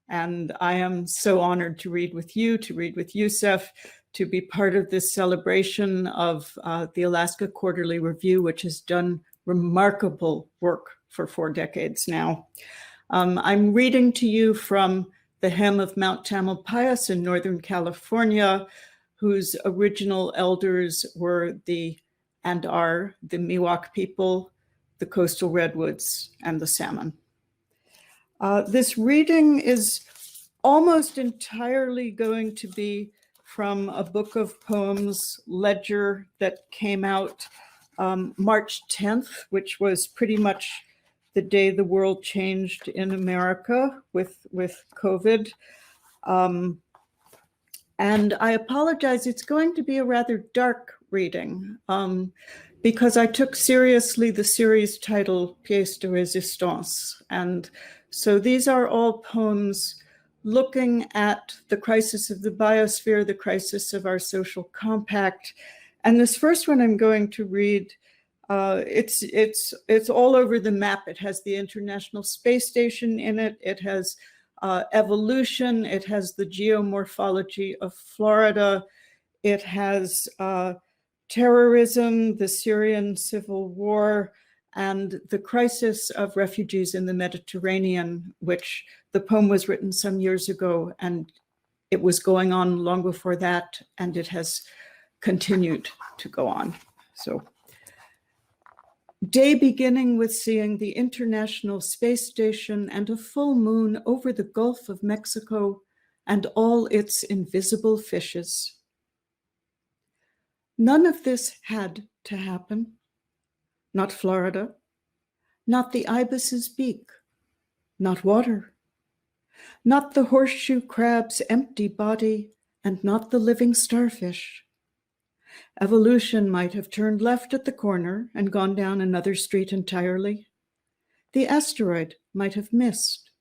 And I am so honored to read with you, to read with Youssef, to be part of this celebration of the Alaska Quarterly Review, which has done remarkable work for 4 decades now. I'm reading to you from the hem of Mount Tamalpais in Northern California, whose original elders were and are the Miwok people, the coastal redwoods, and the salmon. This reading is almost entirely going to be from a book of poems, Ledger, that came out March 10th, which was pretty much the day the world changed in America with COVID. And I apologize, it's going to be a rather dark reading because I took seriously the series title, Pièces de Résistance. And so these are all poems looking at the crisis of the biosphere, the crisis of our social compact. And this first one I'm going to read, it's all over the map. It has the International Space Station in it. It has evolution. It has the geomorphology of Florida. It has terrorism, the Syrian civil war, and the crisis of refugees in the Mediterranean, which the poem was written some years ago, and it was going on long before that, and it has continued to go on. So, day beginning with seeing the International Space Station and a full moon over the Gulf of Mexico and all its invisible fishes. None of this had to happen. Not Florida, not the ibis's beak, not water, not the horseshoe crab's empty body, and not the living starfish. Evolution might have turned left at the corner and gone down another street entirely. The asteroid might have missed.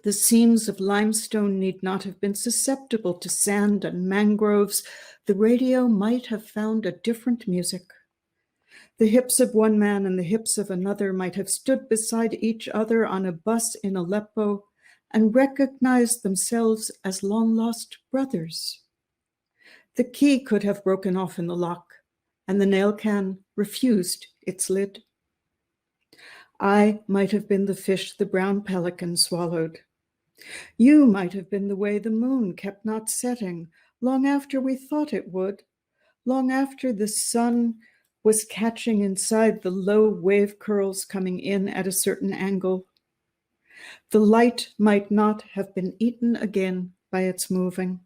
The seams of limestone need not have been susceptible to sand and mangroves. The radio might have found a different music. The hips of one man and the hips of another might have stood beside each other on a bus in Aleppo and recognized themselves as long-lost brothers. The key could have broken off in the lock, and the nail can refused its lid. I might have been the fish the brown pelican swallowed. You might have been the way the moon kept not setting long after we thought it would, long after the sun was catching inside the low wave curls coming in at a certain angle. The light might not have been eaten again by its moving.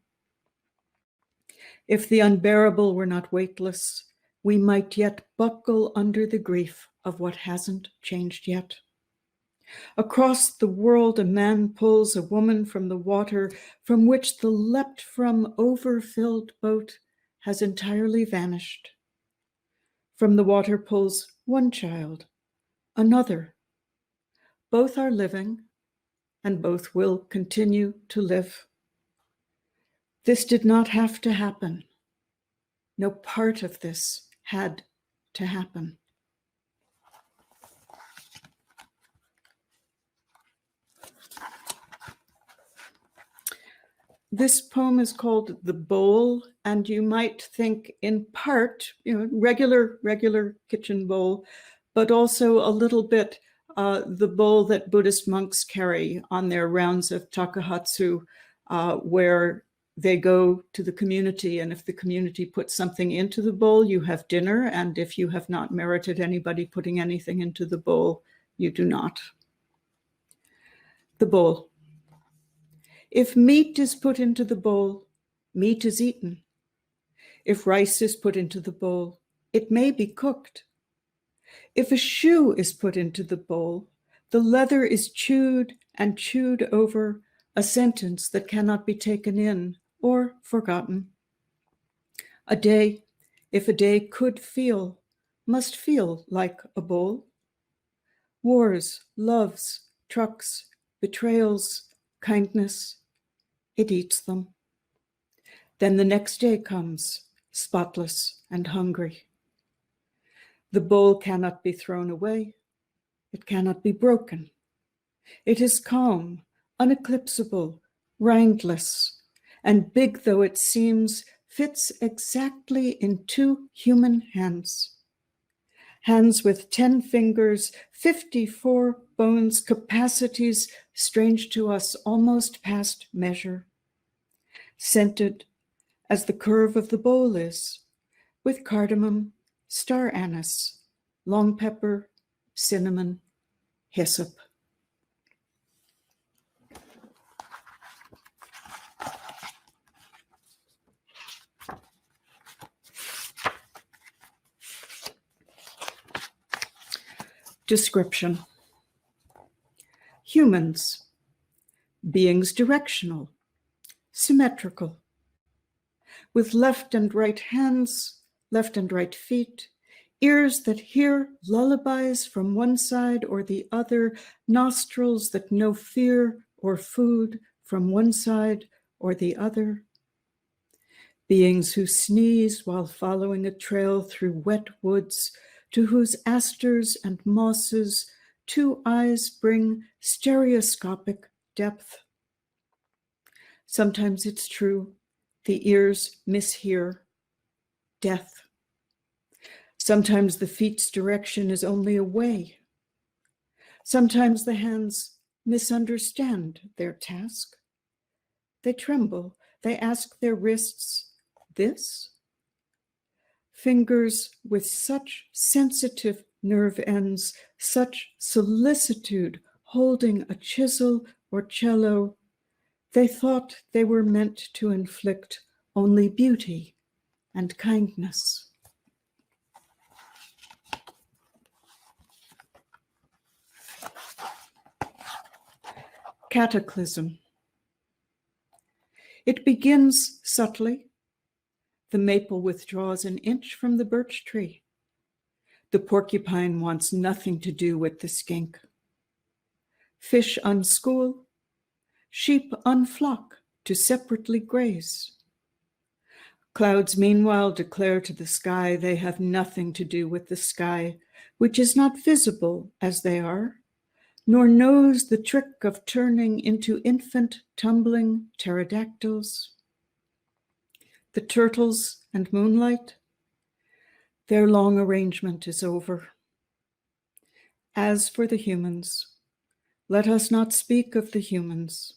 If the unbearable were not weightless, we might yet buckle under the grief of what hasn't changed yet. Across the world, a man pulls a woman from the water from which the leapt from overfilled boat has entirely vanished. From the water pulls one child, another. Both are living, and both will continue to live. This did not have to happen. No part of this had to happen. This poem is called The Bowl, and you might think in part, regular kitchen bowl, but also a little bit the bowl that Buddhist monks carry on their rounds of takahatsu, where they go to the community, and if the community puts something into the bowl, you have dinner, and if you have not merited anybody putting anything into the bowl, you do not. The bowl. If meat is put into the bowl, meat is eaten. If rice is put into the bowl, it may be cooked. If a shoe is put into the bowl, the leather is chewed and chewed over, a sentence that cannot be taken in or forgotten. A day, if a day could feel, must feel like a bowl. Wars, loves, trucks, betrayals, kindness, it eats them. Then the next day comes, spotless and hungry. The bowl cannot be thrown away. It cannot be broken. It is calm, uneclipsable, rindless, and big though it seems, fits exactly in 2 human hands. Hands with 10 fingers, 54 bones, capacities strange to us, almost past measure. Scented as the curve of the bowl is, with cardamom, star anise, long pepper, cinnamon, hyssop. Description. Humans, beings directional, symmetrical, with left and right hands, left and right feet, ears that hear lullabies from one side or the other, nostrils that know fear or food from one side or the other. Beings who sneeze while following a trail through wet woods, to whose asters and mosses 2 eyes bring stereoscopic depth. Sometimes it's true, the ears mishear death. Sometimes the feet's direction is only away. Sometimes the hands misunderstand their task. They tremble, they ask their wrists, this? Fingers with such sensitive nerve ends, such solicitude holding a chisel or cello, they thought they were meant to inflict only beauty and kindness. Cataclysm. It begins subtly. The maple withdraws an inch from the birch tree. The porcupine wants nothing to do with the skink. Fish unschool, sheep unflock to separately graze. Clouds meanwhile declare to the sky they have nothing to do with the sky, which is not visible as they are, nor knows the trick of turning into infant tumbling pterodactyls. The turtles and moonlight, their long arrangement is over. As for the humans, let us not speak of the humans.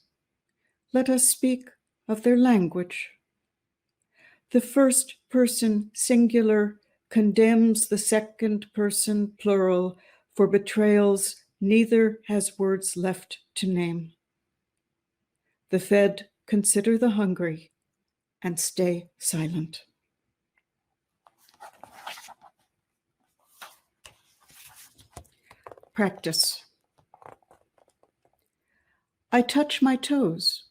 Let us speak of their language. The first person singular condemns the second person plural for betrayals neither has words left to name. The fed consider the hungry and stay silent. Practice. I touch my toes.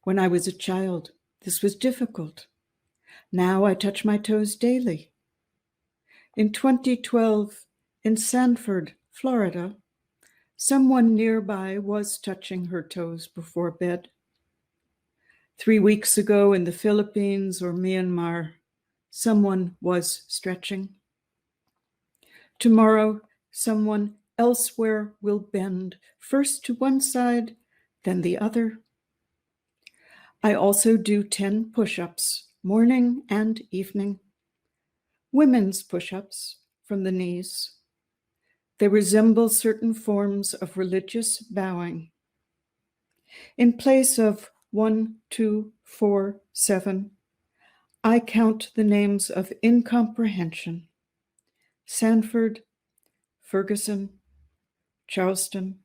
When I was a child, this was difficult. Now I touch my toes daily. In 2012, in Sanford, Florida, someone nearby was touching her toes before bed. 3 weeks ago in the Philippines or Myanmar, someone was stretching. Tomorrow, someone elsewhere will bend, first to one side, then the other. I also do 10 push-ups, morning and evening. Women's push-ups from the knees. They resemble certain forms of religious bowing. In place of 1, 2, 4, 7, I count the names of incomprehension. Sanford, Ferguson, Charleston,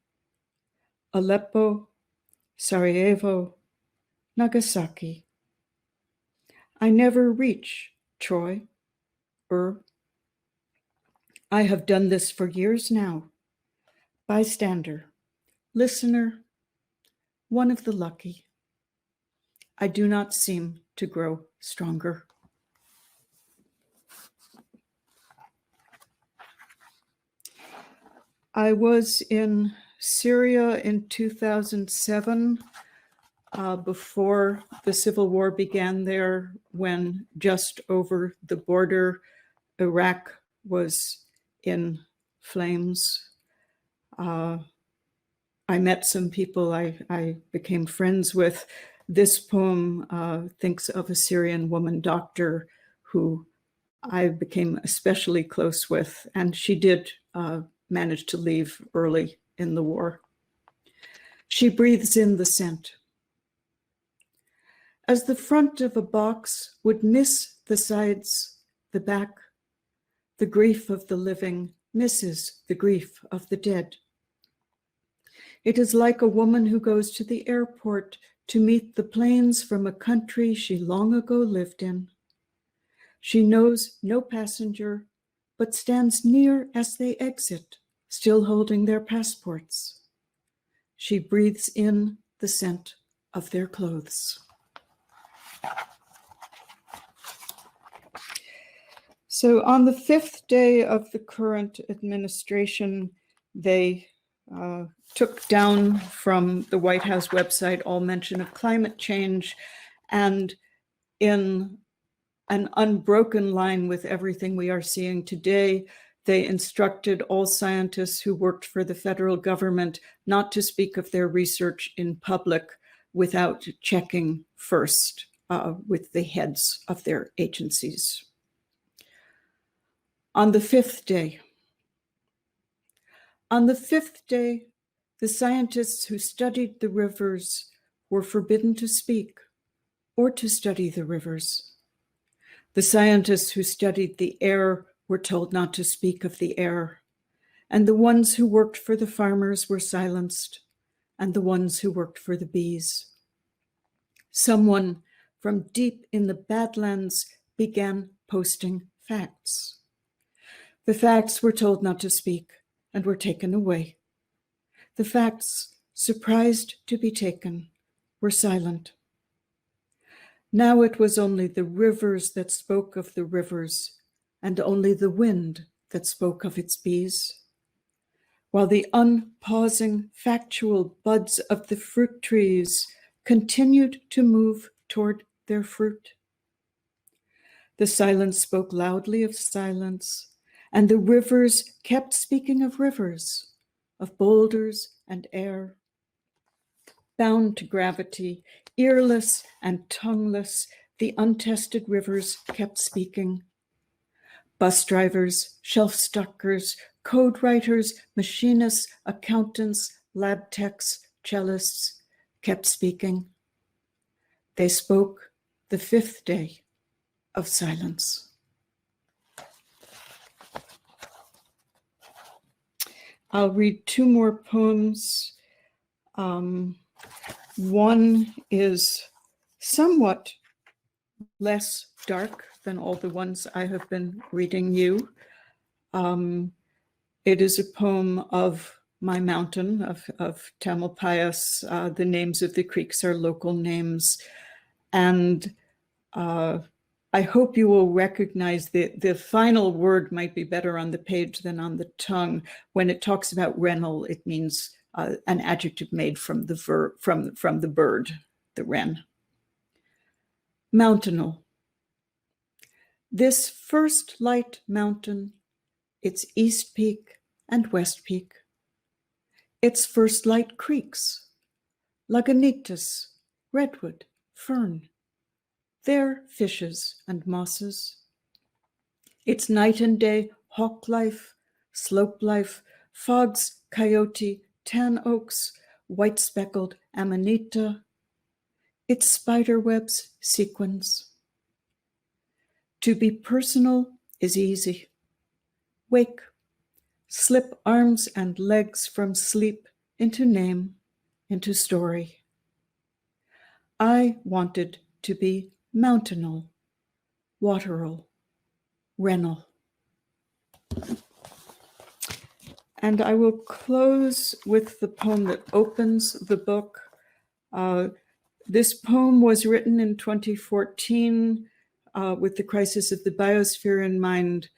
Aleppo, Sarajevo, Nagasaki. I never reach Troy, I have done this for years now. Bystander, listener, one of the lucky. I do not seem to grow stronger. I was in Syria in 2007, before the civil war began there, when just over the border, Iraq was in flames. I met some people I became friends with. This poem thinks of a Syrian woman doctor who I became especially close with, and she did manage to leave early in the war. She breathes in the scent. As the front of a box would miss the sides, the back, the grief of the living misses the grief of the dead. It is like a woman who goes to the airport to meet the planes from a country she long ago lived in. She knows no passenger, but stands near as they exit, still holding their passports. She breathes in the scent of their clothes. So on the 5th day of the current administration, they took down from the White House website all mention of climate change, and in an unbroken line with everything we are seeing today, they instructed all scientists who worked for the federal government not to speak of their research in public without checking first with the heads of their agencies. On the 5th day, the scientists who studied the rivers were forbidden to speak or to study the rivers. The scientists who studied the air were told not to speak of the air, and the ones who worked for the farmers were silenced, and the ones who worked for the bees. Someone from deep in the Badlands began posting facts. The facts were told not to speak and were taken away. The facts, surprised to be taken, were silent. Now it was only the rivers that spoke of the rivers, and only the wind that spoke of its bees, while the unpausing factual buds of the fruit trees continued to move toward their fruit. The silence spoke loudly of silence, and the rivers kept speaking of rivers, of boulders and air. Bound to gravity, earless and tongueless, the untested rivers kept speaking. Bus drivers, shelf stockers, code writers, machinists, accountants, lab techs, cellists kept speaking. They spoke the 5th day of silence. I'll read 2 more poems. One is somewhat less dark than all the ones I have been reading you. It is a poem of my mountain, of Tamalpais. The names of the creeks are local names. And I hope you will recognize the final word might be better on the page than on the tongue. When it talks about rennel, it means an adjective made from the verb, from the bird, the wren. Mountainal. This first light mountain, its east peak and west peak, its first light creeks, Lagunitas, redwood, fern, their fishes and mosses, its night and day hawk life, slope life, fogs, coyote, tan oaks, white speckled amanita, its spider webs, sequins. To be personal is easy. Wake, slip arms and legs from sleep into name, into story. I wanted to be mountainal, wateral, rennel. And I will close with the poem that opens the book. This poem was written in 2014 with the crisis of the biosphere in mind,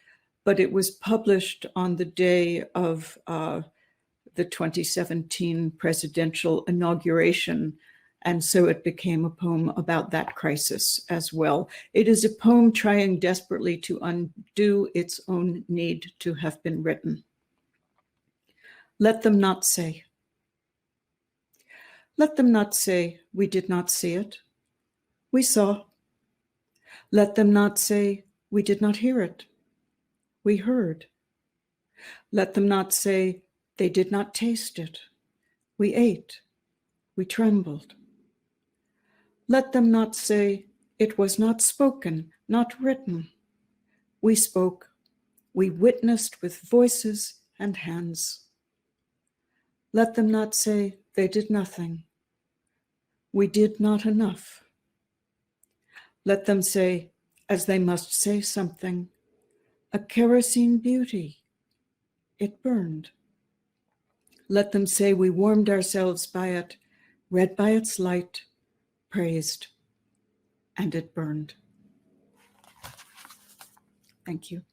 but it was published on the day of the 2017 presidential inauguration. And so it became a poem about that crisis as well. It is a poem trying desperately to undo its own need to have been written. Let them not say. Let them not say, we did not see it. We saw. Let them not say, we did not hear it. We heard. Let them not say, they did not taste it. We ate. We trembled. Let them not say, it was not spoken, not written. We spoke. We witnessed with voices and hands. Let them not say, they did nothing. We did not enough. Let them say, as they must say something, a kerosene beauty. It burned. Let them say we warmed ourselves by it, read by its light, praised, and it burned. Thank you.